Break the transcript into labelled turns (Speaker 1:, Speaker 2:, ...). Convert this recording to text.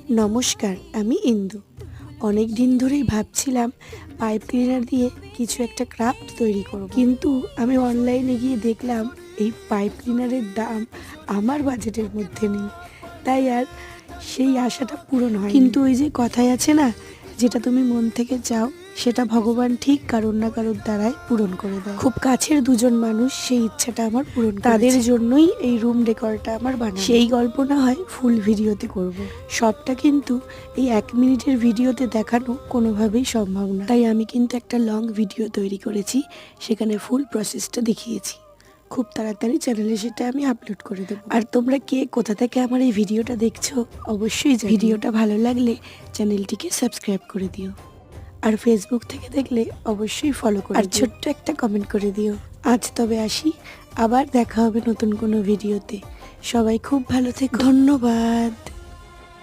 Speaker 1: নমস্কার, আমি ইন্দু। অনেক দিন ধরেই ভাবছিলাম পাইপ ক্লিনার দিয়ে কিছু একটা ক্রাফট তৈরি করব, কিন্তু আমি অনলাইনে গিয়ে দেখলাম এই পাইপ ক্লিনারের দাম আমার বাজেটের মধ্যে নেই, তাই আর সেই আশাটা পূরণ হয়। কিন্তু ওই যে কথাই আছে না, যেটা তুমি মন থেকে চাও সেটা ভগবান ঠিক কারোর না কারোর দ্বারাই পূরণ করে দেয়। খুব কাছের দুজন মানুষ সেই ইচ্ছাটা আমার পূরণ করেছে। তাদের জন্যই এই রুম ডেকোরটা আমার বানানো। সেই গল্প না হয় ফুল ভিডিওতে করব, সবটা কিন্তু এই 1 মিনিটের ভিডিওতে দেখানো কোনোভাবেই সম্ভব না। তাই আমি কিন্তু একটা লং ভিডিও তৈরি করেছি, সেখানে ফুল প্রসেসটা দেখিয়েছি। খুব তাড়াতাড়ি চ্যানেলে সেটা আমি আপলোড করে দেবো। আর তোমরা কে কোথা থেকে আমার এই ভিডিওটা দেখছো অবশ্যই জানিও। ভিডিওটা ভালো লাগলে চ্যানেলটিকে সাবস্ক্রাইব করে দিও, আর ফেসবুক থেকে দেখলে অবশ্যই ফলো করে আর ছোট্ট একটা কমেন্ট করে দিও। আজ তবে আসি, আবার দেখা হবে নতুন কোনো ভিডিওতে। সবাই খুব ভালো থেকো, ধন্যবাদ।